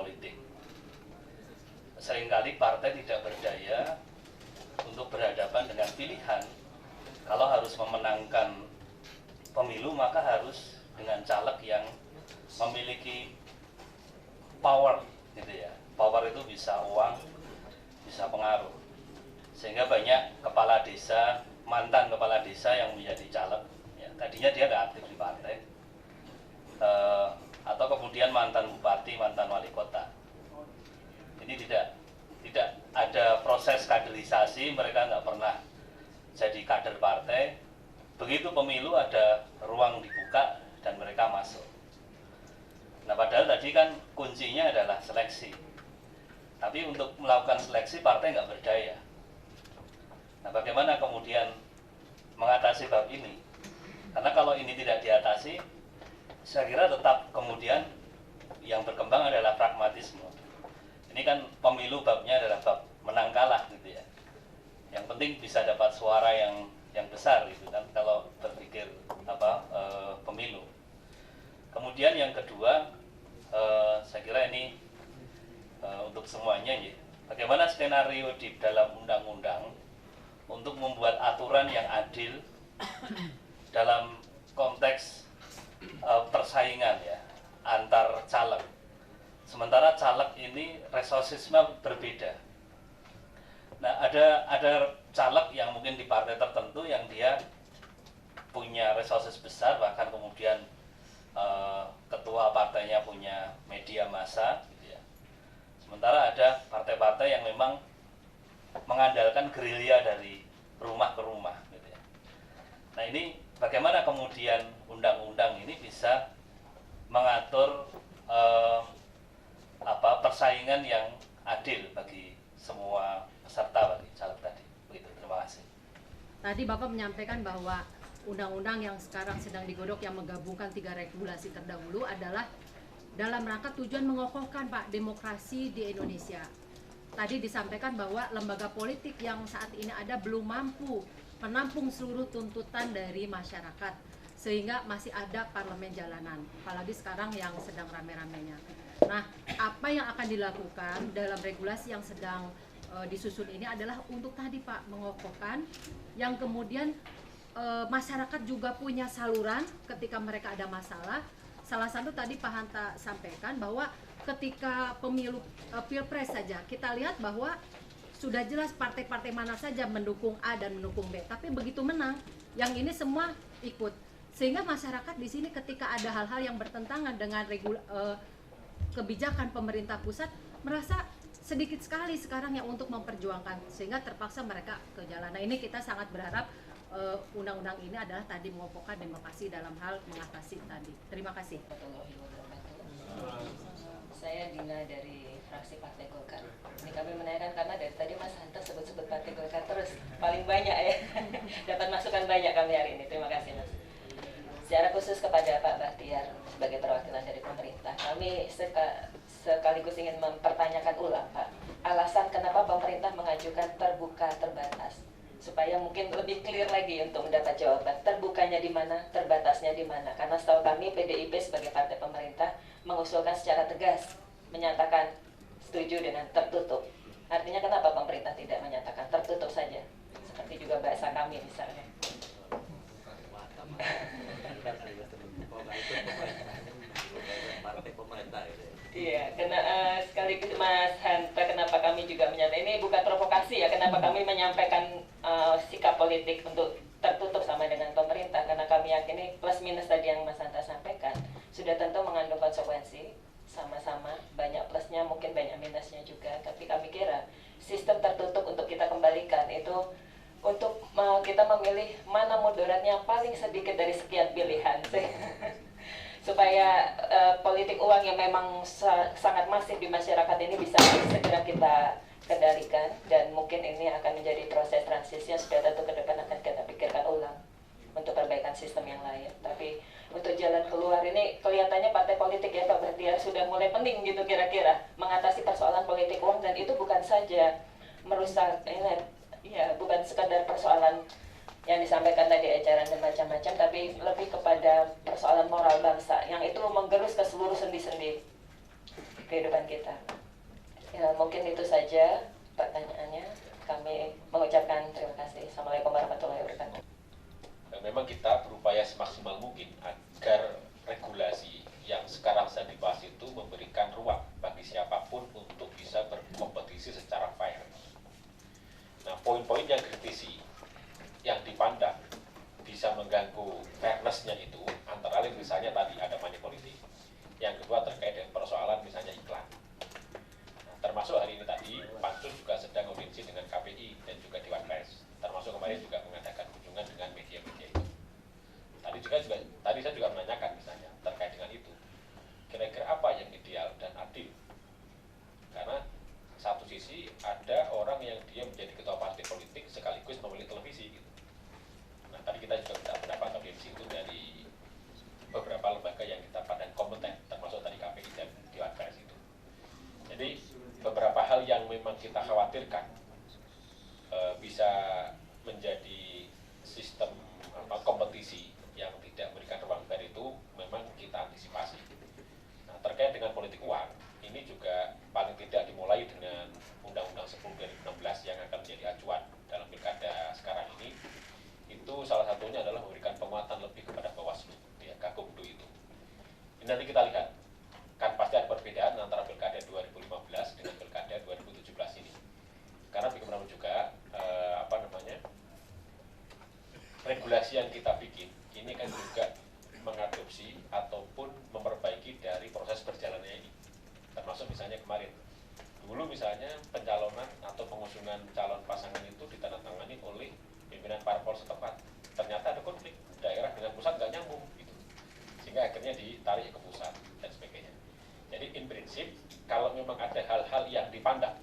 politik. Seringkali partai tidak berdaya untuk berhadapan dengan pilihan. Kalau harus memenangkan pemilu maka harus dengan caleg yang memiliki power, gitu ya. Power itu bisa uang, bisa pengaruh. Sehingga banyak kepala desa, mantan kepala desa yang menjadi caleg. Ya, tadinya dia nggak aktif di partai, atau kemudian mantan bupati, mantan wali kota. Ini tidak ada proses kaderisasi, mereka nggak pernah jadi kader partai. Begitu pemilu ada ruang dibuka dan mereka masuk. Nah, padahal tadi kan kuncinya adalah seleksi. Tapi untuk melakukan seleksi partai nggak berdaya. Nah, bagaimana kemudian mengatasi bab ini? Karena kalau ini tidak diatasi, saya kira tetap kemudian yang berkembang adalah pragmatisme. Ini kan pemilu babnya adalah bab menang kalah, gitu ya. Yang penting bisa dapat suara yang besar, gitu kan, kalau berpikir pemilu. Kemudian yang kedua, saya kira ini untuk semuanya ya. Bagaimana skenario di dalam undang-undang untuk membuat aturan yang adil dalam konteks persaingan ya antar caleg. Sementara caleg ini resourcesnya berbeda. Nah, ada caleg yang mungkin di partai tertentu yang dia punya resources besar, bahkan kemudian ketua partainya punya media massa, gitu ya. Sementara ada partai-partai yang memang mengandalkan gerilya dari rumah ke rumah, gitu ya. Nah, ini bagaimana kemudian undang-undang ini bisa mengatur persaingan yang adil bagi semua peserta, bagi caleg tadi. Begitu, terima kasih. Tadi Bapak menyampaikan bahwa undang-undang yang sekarang sedang digodok yang menggabungkan 3 regulasi terdahulu adalah dalam rangka tujuan mengokohkan Pak demokrasi di Indonesia. Tadi disampaikan bahwa lembaga politik yang saat ini ada belum mampu menampung seluruh tuntutan dari masyarakat, sehingga masih ada parlemen jalanan, apalagi sekarang yang sedang rame-ramenya. Nah, apa yang akan dilakukan dalam regulasi yang sedang disusun ini adalah untuk tadi Pak, mengokohkan yang kemudian masyarakat juga punya saluran ketika mereka ada masalah. Salah satu tadi Pak Hanta sampaikan bahwa ketika pemilu pilpres saja kita lihat bahwa sudah jelas partai-partai mana saja mendukung A dan mendukung B, tapi begitu menang yang ini semua ikut, sehingga masyarakat di sini ketika ada hal-hal yang bertentangan dengan kebijakan pemerintah pusat merasa sedikit sekali sekarang yang untuk memperjuangkan, sehingga terpaksa mereka ke jalan. Nah, ini kita sangat berharap undang-undang ini adalah tadi mengokohkan demokrasi dalam hal mengatasi tadi. Terima kasih. Saya Dina dari fraksi Partai Golkar. Ini kami menanyakan karena dari tadi Mas Hanta sebut-sebut Partai Golkar terus, paling banyak ya. Dapat masukan banyak kami hari ini. Terima kasih Mas. Secara khusus kepada Pak Bahtiar sebagai perwakilan dari pemerintah, kami sekaligus ingin mempertanyakan ulang Pak, alasan kenapa pemerintah mengajukan terbuka terbatas, supaya mungkin lebih clear lagi untuk mendapat jawaban terbukanya di mana, terbatasnya di mana. Karena setahu kami PDIP sebagai partai pemerintah mengusulkan secara tegas, menyatakan setuju dengan tertutup. Artinya kenapa pemerintah tidak menyatakan tertutup saja, seperti juga bahasa kami misalnya. Iya, sekaligus Mas Hanta, kenapa kami juga menyatakan ini bukan provokasi ya, kenapa kami menyampaikan sikap politik untuk tertutup sama dengan pemerintah, karena kami yakini plus minus tadi yang Mas Hanta sampaikan sudah tentu mengandung konsekuensi, sama-sama banyak plusnya mungkin banyak minusnya juga, tapi kami kira sistem tertutup untuk kita kembalikan itu untuk kita memilih mana mudaratnya paling sedikit dari sekian pilihan supaya politik uang yang memang sangat masif di masyarakat ini bisa segera kita kendalikan, dan mungkin ini akan menjadi proses transisi yang sudah tentu ke depan akan kita pikirkan ulang untuk perbaikan sistem yang lain. Tapi untuk jalan keluar ini kelihatannya partai politik ya Pak Bahtiar sudah mulai pening gitu kira-kira mengatasi persoalan politik uang, dan itu bukan saja merusak ya, bukan sekadar persoalan yang disampaikan tadi ajaran dan macam-macam, tapi lebih kepada persoalan moral bangsa yang itu menggerus ke seluruh sendi-sendi kehidupan kita. Ya, mungkin itu saja pertanyaannya. Kami mengucapkan terima kasih. Assalamualaikum warahmatullahi wabarakatuh. Memang kita berupaya semaksimal mungkin agar regulasi yang sekarang sedang dibahas itu memberikan ruang bagi siapapun untuk bisa berkompetisi secara fair. Nah, poin-poin yang kritisi, yang dipandang bisa mengganggu fairness-nya itu, antara lain misalnya tadi ada money politik. Yang kedua terkait dengan persoalan misalnya iklan. Nah, termasuk hari ini tadi, Pansus juga sedang audiensi dengan KPI dan juga Dewan Pers. Termasuk kemarin juga mengadakan kunjungan dengan media-media itu. Tadi saya juga menanyakan misalnya terkait dengan itu. Kira-kira apa yang ideal dan adil? Karena satu sisi ada orang yang dia menjadi ketua partai politik sekaligus pemilik televisi gitu. Nah, tadi kita juga minta pendapat audiensi itu dari beberapa lembaga yang kita pandang kompeten, termasuk tadi KPI dan Dewan Pers itu. Jadi beberapa hal yang memang kita khawatirkan bisa menjadi sistem kompetisi yang tidak memberikan ruang fair itu memang kita antisipasi. Nah, terkait dengan politik uang, ini juga paling tidak dimulai dengan Undang-Undang 10 2016 yang akan menjadi acuan dalam pilkada sekarang ini. Itu salah satunya adalah memberikan penguatan lebih kepada Bawaslu, ya, Gakumdu itu. Ini nanti kita lihat, kan pasti ada perbedaan antara pilkada 2015 dengan pilkada 2017 ini. Karena bagaimanapun juga, regulasi yang kita bikin, ini kan juga mengadopsi ataupun memperbaiki dari proses berjalannya ini. Termasuk misalnya kemarin, dulu misalnya pencalonan atau pengusungan calon pasangan itu ditandatangani oleh pimpinan parpol setempat. Ternyata ada konflik, daerah dengan pusat nggak nyambung gitu. Sehingga akhirnya ditarik ke pusat dan sebagainya. Jadi in prinsip, kalau memang ada hal-hal yang dipandang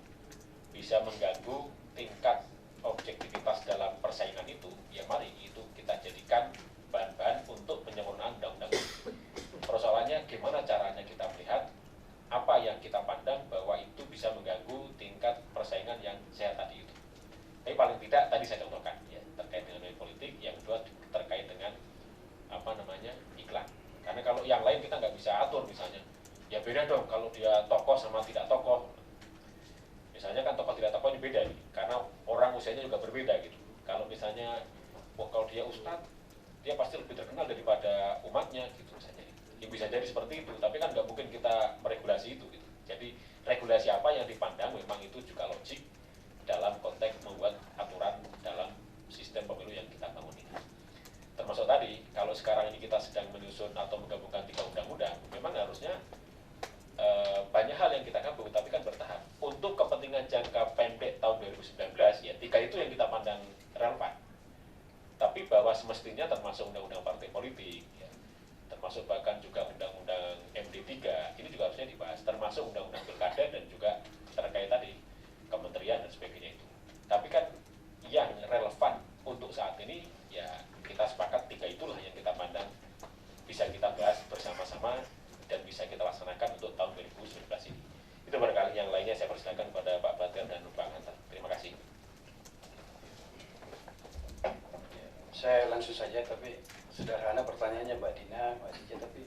bisa mengganggu tingkat objektivitas dalam persaingan itu, ya mari itu kita jadikan bahan-bahan untuk penyempurnaan undang-undang. Persoalannya gimana caranya kita melihat apa yang kita pandang bahwa itu bisa mengganggu tingkat persaingan yang sehat tadi itu. Tapi paling tidak tadi saya contohkan ya, terkait dengan politik, yang kedua terkait dengan iklan. Karena kalau yang lain kita nggak bisa atur misalnya. Ya beda dong kalau dia tokoh sama tidak tokoh. Misalnya kan tokoh tidak tokoh ini beda nih, karena orang usianya juga berbeda gitu. Kalau misalnya, kalau dia ustadz, dia pasti lebih terkenal daripada umatnya gitu misalnya. Ya bisa jadi seperti itu, tapi kan nggak mungkin kita meregulasi itu gitu. Jadi regulasi apa yang dipandang memang itu juga logik dalam konteks membuat aturan dalam sistem pemilu yang kita bangun ini. Termasuk tadi, kalau sekarang ini kita sedang menyusun atau menggabungkan 3 undang-undang, memang harusnya banyak hal yang kita gabung, tapi kan bertahap. Untuk kepentingan jangka pendek tahun 2019, ya 3 itu yang kita pandang relevan. Tapi bahwa semestinya termasuk undang-undang partai politik, ya, termasuk bahkan juga undang-undang MD3, ini juga harusnya dibahas, termasuk undang-undang pilkada dan juga terkait tadi kementerian dan sebagainya itu. Tapi kan yang relevan untuk saat ini, ya kita sepakat 3 itulah yang kita pandang bisa kita bahas bersama-sama dan bisa kita laksanakan untuk tahun 2019 ini. Itu barangkali, yang lainnya saya persilakan kepada Pak Batil dan Pak Hantar. Terima kasih. Saya langsung saja, tapi sederhana pertanyaannya Mbak Dina, Mbak Dija, tapi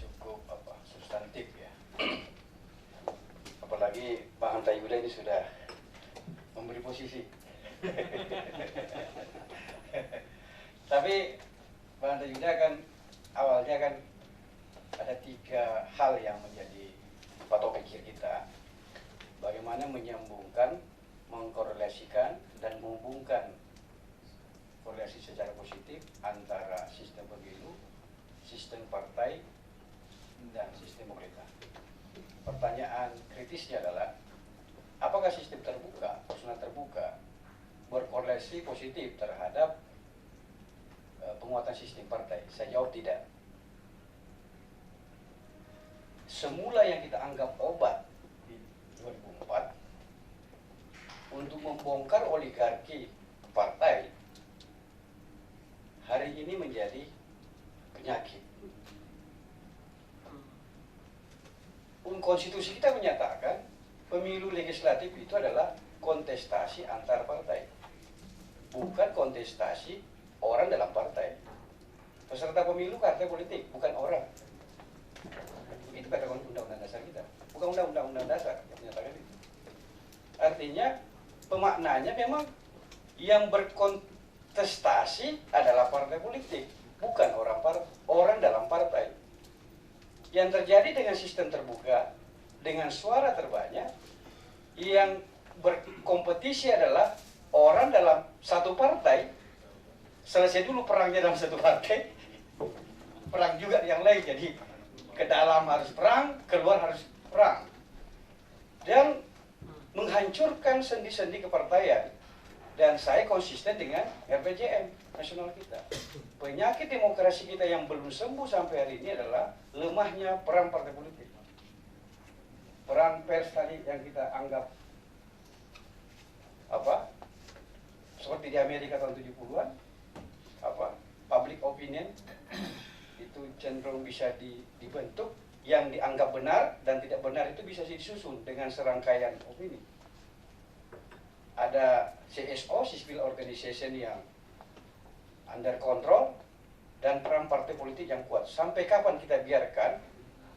cukup substantif ya. Apalagi Pak Hanta Yuda ini sudah memberi posisi. Tapi Pak Hanta Yuda kan awalnya kan ada 3 hal yang menjadi patok pikir kita. Bagaimana menyambungkan, mengkorelasikan, dan menghubungkan korelasi secara positif antara sistem pemilu, sistem partai, dan sistem pemerintah. Pertanyaan kritisnya adalah, apakah sistem terbuka, personal terbuka, berkorelasi positif terhadap penguatan sistem partai? Saya jawab tidak. Semula yang kita anggap obat di 2004 untuk membongkar oligarki partai, hari ini menjadi penyakit. Konstitusi kita menyatakan pemilu legislatif itu adalah kontestasi antar partai, bukan kontestasi orang dalam partai. Peserta pemilu partai politik, bukan orang. Itu kata undang-undang dasar kita. bukan undang-undang dasar yang menyatakan itu. Artinya pemaknanya memang yang berkontestasi adalah partai politik, bukan orang dalam partai. Yang terjadi dengan sistem terbuka, dengan suara terbanyak, yang berkompetisi adalah orang dalam satu partai. Selesai dulu perangnya dalam satu partai, perang juga yang lain. Jadi ke dalam harus perang, keluar harus perang, dan menghancurkan sendi-sendi kepartaian. Dan saya konsisten dengan RPJM nasional kita. Penyakit demokrasi kita yang belum sembuh sampai hari ini adalah lemahnya peran partai politik. Peran pers tadi yang kita anggap seperti di Amerika tahun 70-an, public opinion itu cenderung bisa dibentuk, yang dianggap benar dan tidak benar itu bisa disusun dengan serangkaian opini. Ada CSO, Civil Organization, yang under control, dan peran partai politik yang kuat. Sampai kapan kita biarkan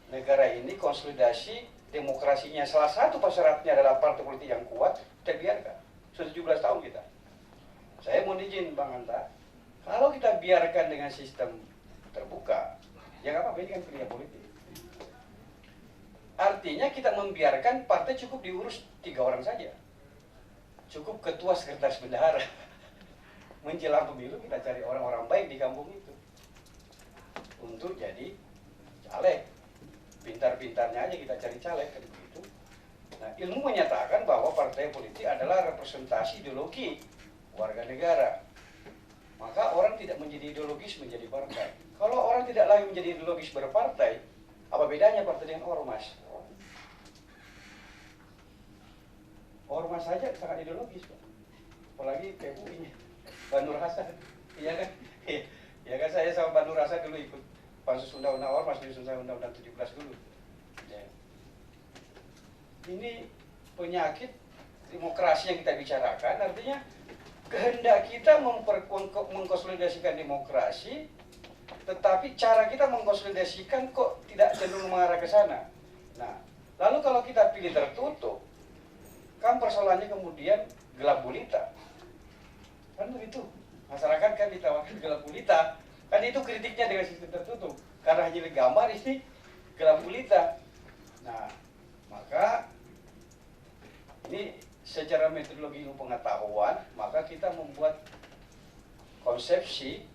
negara ini konsolidasi demokrasinya, salah satu syaratnya adalah partai politik yang kuat, kita biarkan. Sudah 17 tahun kita. Saya mau izin Bang Hanta, kalau kita biarkan dengan sistem terbuka, ya nggak apa-apa, ini kan pilihan politik. Artinya kita membiarkan partai cukup diurus 3 orang saja. Cukup ketua sekretaris bendahara. Menjelang pemilu kita cari orang-orang baik di kampung itu untuk jadi caleg. Pintar-pintarnya aja kita cari caleg kan begitu. Nah, ilmu menyatakan bahwa partai politik adalah representasi ideologi warga negara. Maka orang tidak menjadi ideologis menjadi partai. Kalau orang tidak lagi menjadi ideologis berpartai, apa bedanya partai dengan ormas? Ormas saja sangat ideologis, Pak. Apalagi PUI-nya, Banu Hasan, iya kan? Ya kan, saya sama Banu Hasan dulu ikut pansus undang-undang ormas, disusun saya undang-undang 17 dulu. Ya. Ini penyakit demokrasi yang kita bicarakan, artinya kehendak kita mengkonsolidasikan demokrasi, tetapi cara kita mengkonsolidasikan kok tidak cenderung mengarah ke sana. Nah, lalu kalau kita pilih tertutup, kan persoalannya kemudian gelap gulita. Kan begitu. Masyarakat kan ditawarkan gelap gulita. Kan itu kritiknya dengan sistem tertutup. Karena hanya gambar ini gelap gulita. Nah, maka ini secara metodologi ilmu pengetahuan, maka kita membuat konsepsi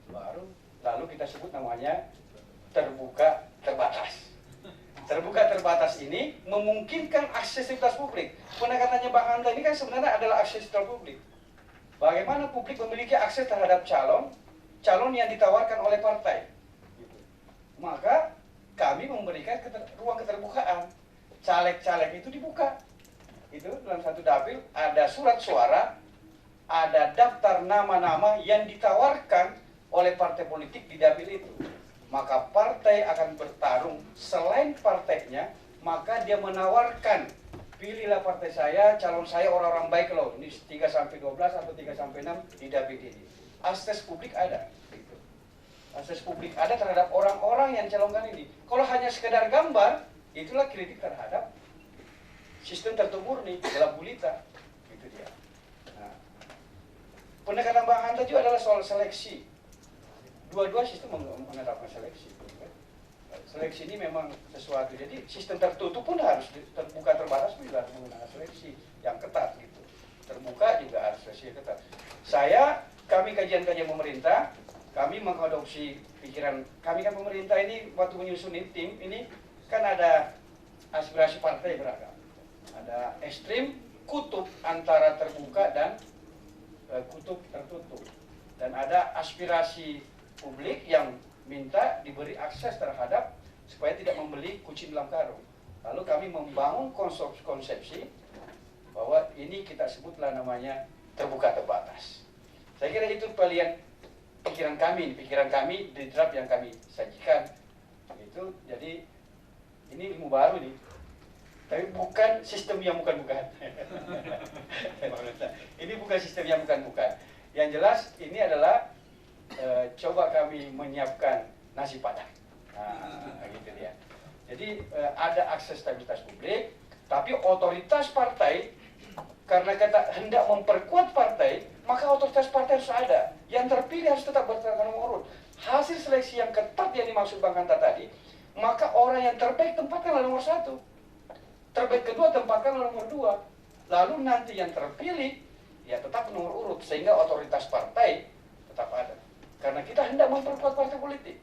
baru, lalu kita sebut namanya terbuka terbatas. Terbuka terbatas ini memungkinkan aksesibilitas publik. Pendekatannya Bang Hanta ini kan sebenarnya adalah aksesibilitas publik. Bagaimana publik memiliki akses terhadap calon yang ditawarkan oleh partai. Maka kami memberikan ruang keterbukaan. Caleg-caleg itu dibuka. Itu dalam satu dapil ada surat suara, ada daftar nama-nama yang ditawarkan oleh partai politik di dapil itu. Maka partai akan bertarung, selain partainya, maka dia menawarkan, pilihlah partai saya, calon saya orang-orang baik loh, ini 3-12 atau 3-6 di dapil ini. Akses publik ada. Gitu. Akses publik ada terhadap orang-orang yang calonkan ini. Kalau hanya sekedar gambar, itulah kritik terhadap sistem tertutup murni, gelap gulita. Gitu dia. Nah, pendekatan Bang Hanta juga adalah soal seleksi. Dua-dua sistem menetapkan seleksi. Seleksi ini memang sesuatu. Jadi sistem tertutup pun harus terbuka terbatas pun juga harus menggunakan seleksi yang ketat gitu. Terbuka juga harus seleksi yang ketat. Kami kajian-kajian pemerintah, kami mengadopsi pikiran kami kan pemerintah ini waktu menyusun tim ini kan ada aspirasi partai beragam. Ada ekstrim, kutub antara terbuka dan kutub tertutup. Dan ada aspirasi publik yang minta diberi akses terhadap supaya tidak membeli kucing dalam karung. Lalu kami membangun konsepsi bahwa ini kita sebutlah namanya terbuka terbatas. Saya kira itu pikiran kami di draft yang kami sajikan. Itu jadi ini ilmu baru nih. Tapi bukan sistem yang bukan-bukan. Ini bukan sistem yang bukan-bukan. Yang jelas ini adalah coba kami menyiapkan nasi padang. Nah, gitu dia. Jadi ada akses stabilitas publik, tapi otoritas partai, karena kita hendak memperkuat partai, maka otoritas partai harus ada. Yang terpilih harus tetap bertata nomor urut. Hasil seleksi yang ketat yang dimaksud Bang Hanta tadi, maka orang yang terbaik tempatkanlah nomor 1. Terbaik kedua tempatkanlah nomor 2. Lalu nanti yang terpilih, ya tetap nomor urut. Sehingga otoritas partai tetap ada. Karena kita hendak memperkuat partai politik.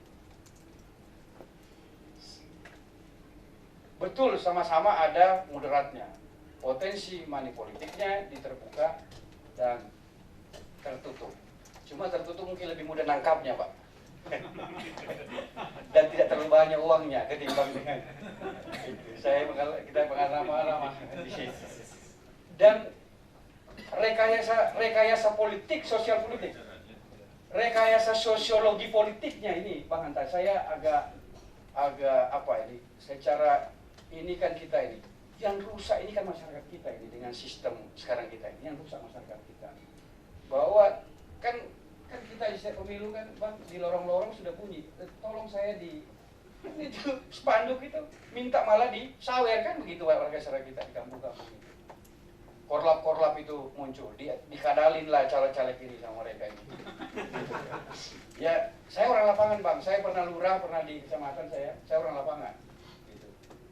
Betul, sama-sama ada moderatnya. Potensi money politiknya diterbuka dan tertutup. Cuma tertutup mungkin lebih mudah nangkapnya, Pak. Dan tidak terlalu banyak uangnya ketimbang dengan itu. Kita pengalaman di sini. Dan rekayasa politik, sosial politik. Rekayasa sosiologi politiknya ini, Bang Hanta, saya agak apa ini? Secara ini kan kita ini yang rusak ini kan masyarakat kita ini dengan sistem sekarang kita ini yang rusak masyarakat kita. Bahwa kan kita di pemilu kan Bang di lorong-lorong sudah bunyi, tolong saya di itu spanduk itu minta malah disawer kan begitu warga masyarakat kita di kampung-kampung itu. Korlap itu muncul, dikadalin lah caleg-caleg ini sama mereka ini. Ya, saya orang lapangan Bang, saya pernah lurah, pernah di kecamatan saya orang lapangan. Gitu.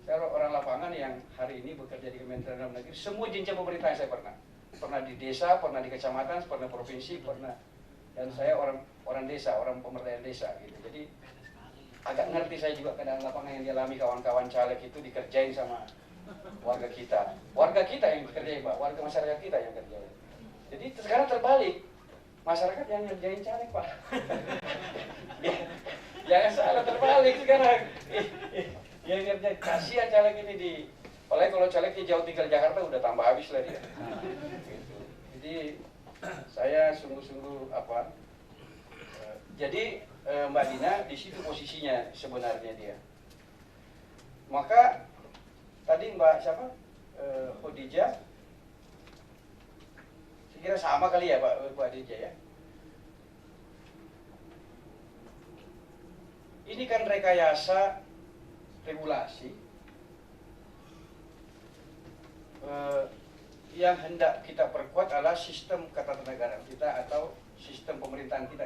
Saya orang lapangan yang hari ini bekerja di Kementerian Dalam Negeri, semua jenjang pemerintahan saya pernah. Pernah di desa, pernah di kecamatan, pernah provinsi, pernah. Dan saya orang desa, orang pemberdayaan desa gitu. Jadi agak ngerti saya juga keadaan lapangan yang dialami kawan-kawan caleg itu dikerjain sama warga kita yang bekerja Pak, warga masyarakat kita yang kerja. Jadi sekarang terbalik, masyarakat yang ngerjain caleg Pak. Jangan salah, terbalik sekarang. Yang ngerjain, kasihan caleg ini apalagi kalau calegnya jauh tinggal Jakarta udah tambah habis lah dia. Gitu. Jadi saya sungguh-sungguh apa? Jadi Mbak Dina di situ posisinya sebenarnya dia. Maka tadi Mbak siapa? Khadijah. Saya kira sama kali ya Pak Khadijah ya. Ini kan rekayasa regulasi yang hendak kita perkuat adalah sistem ketatanegaraan kita atau sistem pemerintahan kita.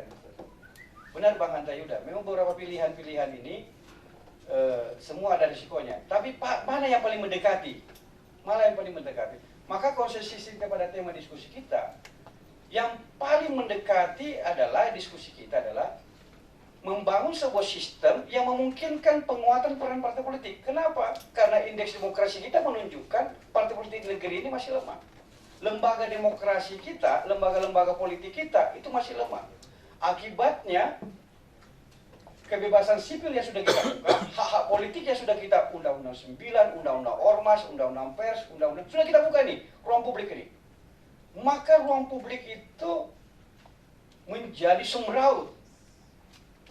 Benar Bang Hanta Yuda, memang beberapa pilihan-pilihan ini semua ada risikonya. Tapi mana yang paling mendekati? Maka konsisten kepada tema diskusi kita, yang paling mendekati adalah diskusi kita adalah membangun sebuah sistem yang memungkinkan penguatan peran partai politik. Kenapa? Karena indeks demokrasi kita menunjukkan partai politik di negeri ini masih lemah. Lembaga demokrasi kita, lembaga-lembaga politik kita itu masih lemah. Akibatnya kebebasan sipil yang sudah kita buka, hak-hak politik yang sudah kita Undang-Undang 9, Undang-Undang Ormas, Undang-Undang Pers, Undang-Undang sudah kita buka nih, ruang publik ini. Maka ruang publik itu menjadi semraut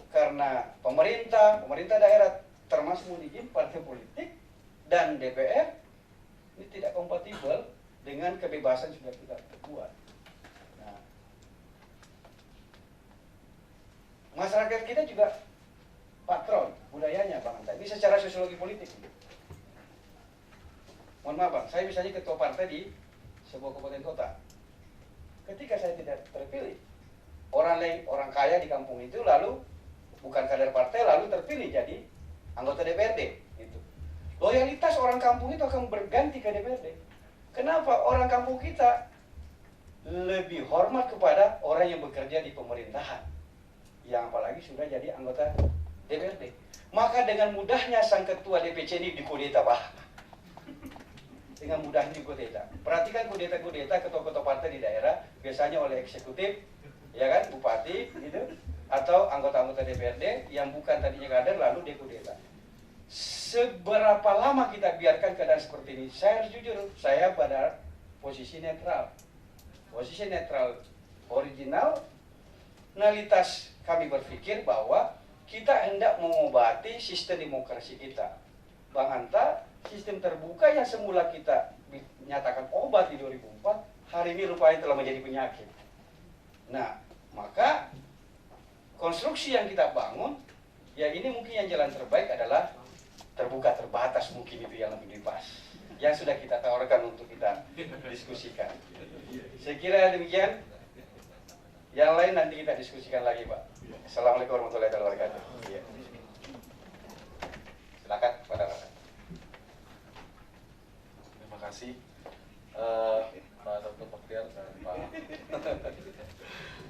karena pemerintah daerah termasuk mungkin partai politik dan DPR ini tidak kompatibel dengan kebebasan sudah kita buat. Nah, masyarakat kita juga patron budayanya Bang Hanta. Ini secara sosiologi politik. Mohon maaf Bang, saya misalnya ketua partai di sebuah kabupaten kota. Ketika saya tidak terpilih, orang kaya di kampung itu lalu bukan kader partai lalu terpilih jadi anggota DPRD. Gitu. Loyalitas orang kampung itu akan berganti ke DPRD. Kenapa? Orang kampung kita lebih hormat kepada orang yang bekerja di pemerintahan, yang apalagi sudah jadi anggota DPRD. Maka dengan mudahnya sang ketua DPC ini dikudeta Pak. Dengan mudahnya dikudeta. Perhatikan kudeta-kudeta ketua-ketua partai di daerah biasanya oleh eksekutif, ya kan, bupati, gitu, atau anggota-anggota DPRD yang bukan tadinya kader lalu dikudeta. Seberapa lama kita biarkan keadaan seperti ini? Saya harus jujur, saya pada posisi netral. Posisi netral originalitas kami berpikir bahwa kita hendak mengobati sistem demokrasi kita. Bang Hanta, sistem terbuka yang semula kita nyatakan obat di 2004, hari ini rupanya telah menjadi penyakit. Nah, maka konstruksi yang kita bangun, ya ini mungkin yang jalan terbaik adalah terbuka terbatas mungkin itu yang lebih pas. Yang sudah kita tawarkan untuk kita diskusikan. Saya kira demikian. Yang lain nanti kita diskusikan lagi, Pak. Assalamualaikum warahmatullahi wabarakatuh. Ya. Silakan, Pak Dharma. Terima kasih Pak Dr. Baktiar dan Pak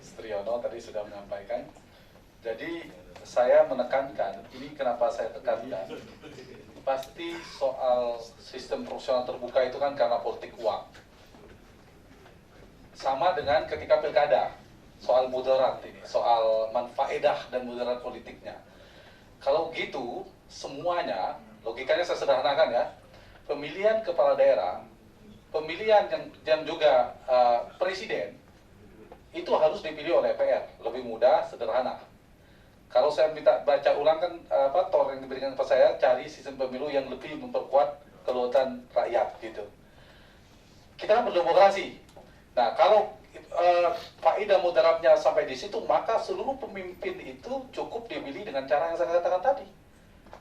Sutriyono tadi sudah menyampaikan. Jadi saya menekankan, ini kenapa saya tekankan, pasti soal sistem proporsional terbuka itu kan karena politik uang. Sama dengan ketika pilkada, soal mudarat ini, soal manfaedah dan mudarat politiknya. Kalau gitu, semuanya, logikanya saya sederhanakan ya, pemilihan kepala daerah, pemilihan yang juga presiden, itu harus dipilih oleh PR, lebih mudah, sederhana. Kalau saya minta baca ulang kan TOR yang diberikan kepada saya, cari sistem pemilu yang lebih memperkuat kedaulatan rakyat gitu. Kita kan berdemokrasi. Nah, kalau faedah mudaratnya sampai di situ, maka seluruh pemimpin itu cukup dipilih dengan cara yang saya katakan tadi.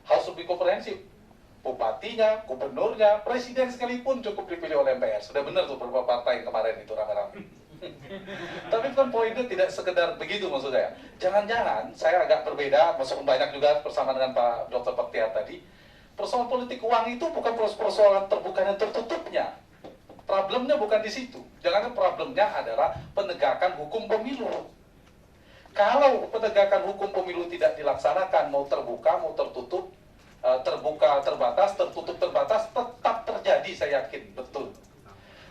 Harus lebih komprehensif. Bupatinya, gubernurnya, presiden sekalipun cukup dipilih oleh MPR. Sudah benar tuh beberapa partai yang kemarin itu rame-rame. Tapi kan poinnya tidak sekedar begitu maksud saya. Jangan-jangan saya agak berbeda, meskipun banyak juga bersama dengan Pak Dr. Baktiar tadi. Persoalan politik uang itu bukan persoalan terbuka dan tertutupnya. Problemnya bukan di situ. Jangan problemnya adalah penegakan hukum pemilu. Kalau penegakan hukum pemilu tidak dilaksanakan, mau terbuka, mau tertutup, terbuka terbatas, tertutup terbatas, tetap terjadi, saya yakin, betul.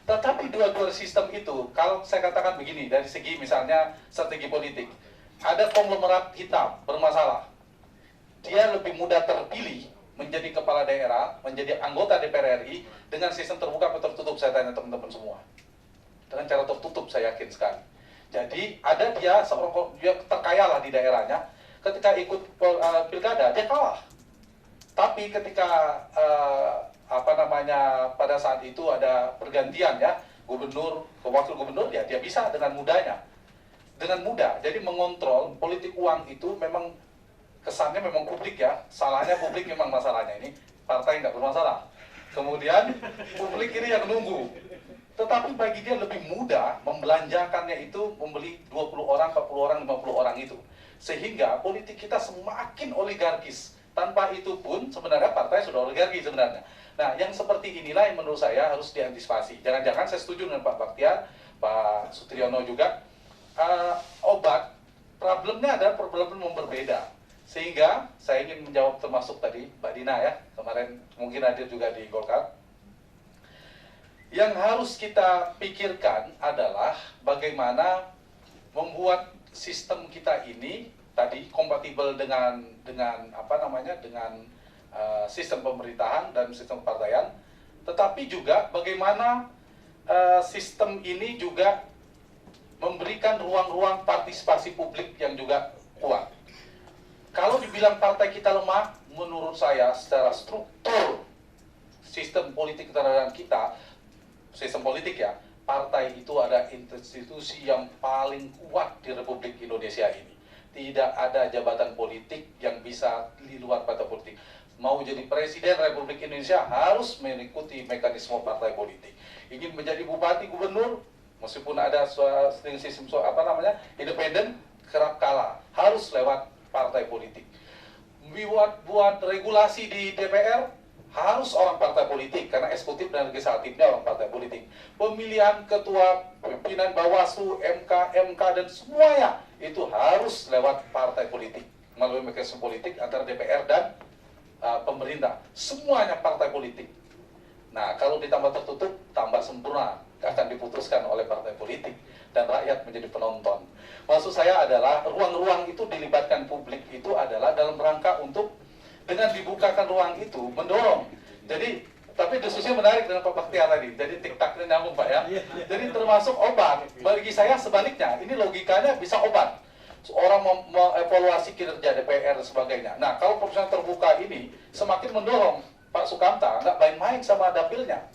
Tetapi dua-dua sistem itu, kalau saya katakan begini, dari segi misalnya strategi politik, ada konglomerat hitam bermasalah. Dia lebih mudah terpilih menjadi kepala daerah, menjadi anggota DPR RI dengan sistem terbuka atau tertutup, saya tanya teman-teman semua. Dengan cara tertutup, saya yakin sekali. Jadi ada dia terkaya lah di daerahnya, ketika ikut pilkada dia kalah. Tapi ketika pada saat itu ada pergantian ya, gubernur ke wakil gubernur ya, dia bisa dengan mudahnya. Dengan mudah. Jadi mengontrol politik uang itu memang kesannya memang publik ya. Salahnya publik memang masalahnya ini. Partai nggak bermasalah. Kemudian publik ini yang nunggu. Tetapi bagi dia lebih mudah membelanjakannya itu, membeli 20 orang, 40 orang, 50 orang itu. Sehingga politik kita semakin oligarkis. Tanpa itu pun sebenarnya partai sudah oligarki sebenarnya. Nah, yang seperti inilah yang menurut saya harus diantisipasi. Jangan-jangan saya setuju dengan Pak Baktiar, Pak Sutriyono juga. Obat, problemnya adalah problem yang berbeda. Sehingga saya ingin menjawab termasuk tadi Mbak Dina ya, kemarin mungkin hadir juga di Golkar. Yang harus kita pikirkan adalah bagaimana membuat sistem kita ini tadi kompatibel dengan sistem pemerintahan dan sistem kepartaian, tetapi juga bagaimana sistem ini juga memberikan ruang-ruang partisipasi publik yang juga kuat. Kalau dibilang partai kita lemah, menurut saya secara struktur sistem politik ketenagaan kita, sistem politik ya, partai itu ada institusi yang paling kuat di Republik Indonesia ini. Tidak ada jabatan politik yang bisa di luar partai politik. Mau jadi presiden Republik Indonesia harus mengikuti mekanisme partai politik. Ingin menjadi bupati, gubernur, meskipun ada sistem independen, kerap kalah, harus lewat partai politik. Buat regulasi di DPR harus orang partai politik, karena eksekutif dan legislatifnya orang partai politik. Pemilihan ketua pimpinan Bawaslu, MK dan semuanya itu harus lewat partai politik, melalui mekanisme politik antara DPR dan pemerintah. Semuanya partai politik. Nah, kalau ditambah tertutup, tambah sempurna, akan diputuskan oleh partai politik dan rakyat menjadi penonton. Maksud saya adalah ruang-ruang itu dilibatkan publik itu adalah dalam rangka untuk dengan dibukakan ruang itu mendorong. Jadi, tapi diskusinya menarik dengan Pak Baktiar tadi. Jadi tik-taknya nyambung Pak ya. Jadi termasuk obat. Bagi saya sebaliknya, ini logikanya bisa obat. Orang mengevaluasi kinerja DPR dan sebagainya. Nah, kalau proporsional terbuka ini semakin mendorong Pak Sukamta nggak main-main sama dapilnya.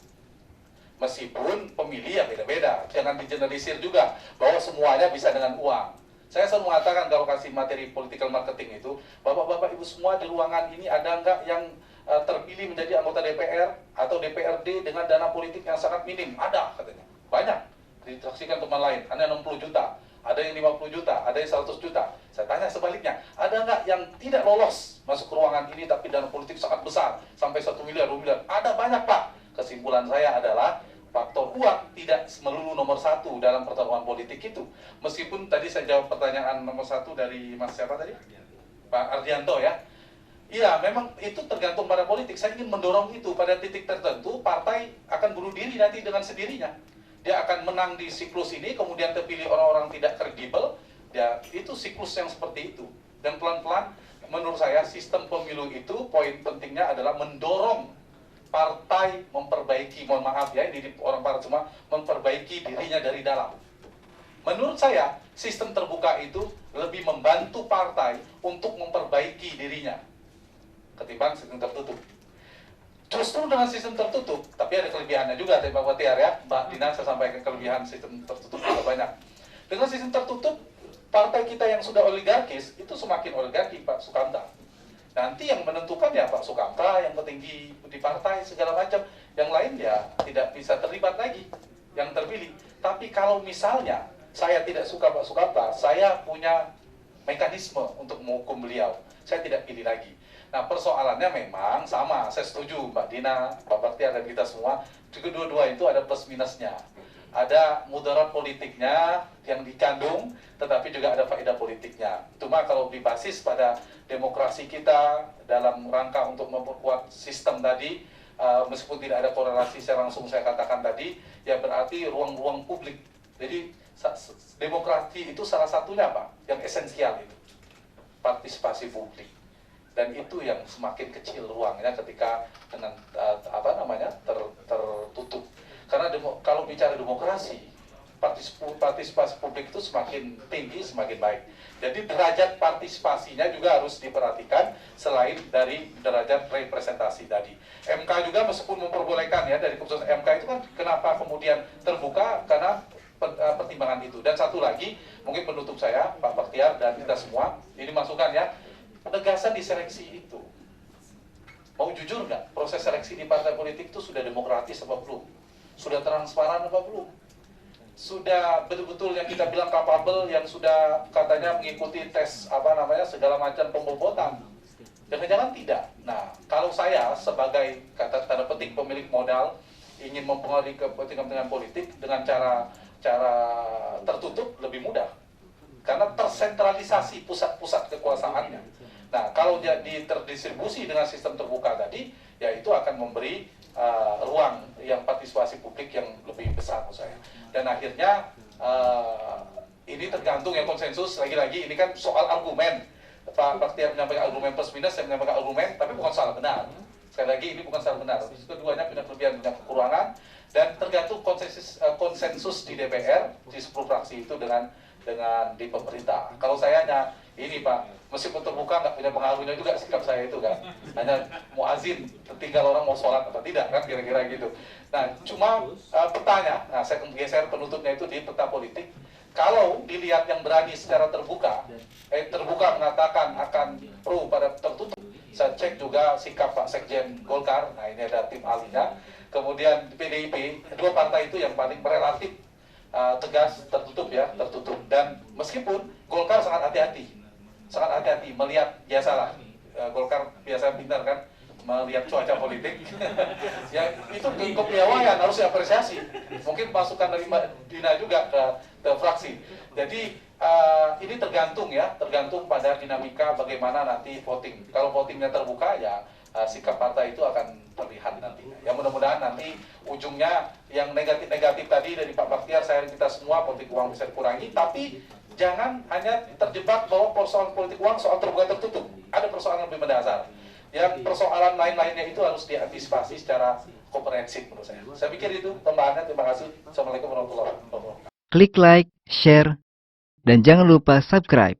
Meskipun pemilih ya beda-beda, jangan digeneralisir juga bahwa semuanya bisa dengan uang. Saya selalu mengatakan kalau kasih materi political marketing itu, bapak-bapak ibu semua di ruangan ini ada nggak yang terpilih menjadi anggota DPR atau DPRD dengan dana politik yang sangat minim. Ada katanya, banyak. Disaksikan teman lain, ada 60 juta, ada yang 50 juta, ada yang 100 juta. Saya tanya sebaliknya, ada nggak yang tidak lolos masuk ke ruangan ini tapi dana politik sangat besar, sampai 1 miliar, 2 miliar? Ada banyak, Pak. Kesimpulan saya adalah faktor uang tidak melulu nomor satu dalam pertarungan politik itu. Meskipun tadi saya jawab pertanyaan nomor satu dari Mas siapa tadi? Pak Ardianto ya. Iya, memang itu tergantung pada politik. Saya ingin mendorong itu pada titik tertentu, partai akan bunuh diri nanti dengan sendirinya. Dia akan menang di siklus ini, kemudian terpilih orang-orang tidak kredibel. Ya, itu siklus yang seperti itu. Dan pelan-pelan, menurut saya sistem pemilu itu poin pentingnya adalah mendorong partai memperbaiki, mohon maaf ya, ini orang barat semua, memperbaiki dirinya dari dalam. Menurut saya, sistem terbuka itu lebih membantu partai untuk memperbaiki dirinya ketimbang sistem tertutup. Justru dengan sistem tertutup, tapi ada kelebihannya juga, tadi Pak Batiar ya, Mbak Dina, saya sampaikan kelebihan sistem tertutup juga banyak. Dengan sistem tertutup, partai kita yang sudah oligarkis, itu semakin oligarki, Pak Sukamta. Nanti yang menentukan ya Pak Sukamta, yang petinggi di partai, segala macam. Yang lain ya tidak bisa terlibat lagi, yang terpilih. Tapi kalau misalnya saya tidak suka Pak Sukamta, saya punya mekanisme untuk menghukum beliau. Saya tidak pilih lagi. Nah, persoalannya memang sama, saya setuju Mbak Dina, Pak Baktiar, dan kita semua, kedua-dua itu ada plus minusnya. Ada mudarat politiknya yang dikandung, tetapi juga ada faedah politiknya. Cuma kalau berbasis pada demokrasi kita dalam rangka untuk memperkuat sistem tadi, meskipun tidak ada korelasi secara langsung saya katakan tadi, ya berarti ruang-ruang publik. Jadi demokrasi itu salah satunya apa? Yang esensial itu, partisipasi publik. Dan itu yang semakin kecil ruangnya ketika dengan tertutup. Karena kalau bicara demokrasi, partisipasi publik itu semakin tinggi, semakin baik. Jadi derajat partisipasinya juga harus diperhatikan selain dari derajat representasi tadi. MK juga meskipun memperbolehkan ya, dari keputusan MK itu kan kenapa kemudian terbuka, karena pertimbangan itu. Dan satu lagi, mungkin penutup saya, Pak Baktiar dan kita semua, ini masukan ya, penegasan di seleksi itu. Mau jujur nggak, proses seleksi di partai politik itu sudah demokratis apa belum? Sudah transparan apa belum? Sudah betul-betul yang kita bilang capable, yang sudah katanya mengikuti tes segala macam pembobotan? Jangan-jangan tidak. Nah, kalau saya sebagai tanda petik pemilik modal ingin mempengaruhi kepentingan politik dengan cara tertutup lebih mudah. Karena tersentralisasi pusat-pusat kekuasaannya. Nah, kalau jadi terdistribusi dengan sistem terbuka tadi, ya itu akan memberi ruang yang partisipasi publik yang lebih besar menurut saya. Dan akhirnya ini tergantung ya konsensus, lagi-lagi ini kan soal argumen. Pak Baktiar menyampaikan argumen plus minus, saya menyampaikan argumen, tapi bukan salah benar. Sekali lagi ini bukan salah benar. Keduanya punya kelebihan, punya kekurangan, dan tergantung konsensus di DPR, di 10 fraksi itu dengan di pemerintah. Kalau saya hanya ini Pak, meskipun terbuka nggak punya pengaruhnya juga sikap saya itu kan, hanya muazin, tinggal orang mau sholat atau tidak kan, kira-kira gitu. Nah, cuma petanya, nah saya geser penutupnya itu di peta politik. Kalau dilihat yang berani secara terbuka, terbuka mengatakan akan pro pada tertutup. Saya cek juga sikap Pak Sekjen Golkar, nah ini ada tim ahlinya. Kemudian PDIP, dua partai itu yang paling relatif tegas, tertutup. Dan meskipun Golkar sangat hati-hati melihat, biasalah Golkar biasa pintar kan melihat cuaca politik. Ya itu kepiawaian harus diapresiasi. Mungkin masukan dari Mbak Dina juga ke fraksi. Jadi ini tergantung pada dinamika bagaimana nanti voting. Kalau votingnya terbuka ya sikap partai itu akan terlihat nantinya. Ya mudah-mudahan nanti ujungnya yang negatif-negatif tadi dari Pak Baktiar, saya kita semua politik uang bisa dikurangi, tapi jangan hanya terjebak bahwa persoalan politik uang soal terbuka tertutup. Ada persoalan lebih mendasar. Yang persoalan lain-lainnya itu harus diantisipasi secara komprehensif menurut saya. Saya pikir itu tambahannya. Terima kasih. Assalamualaikum warahmatullahi wabarakatuh. Klik like, share, dan jangan lupa subscribe.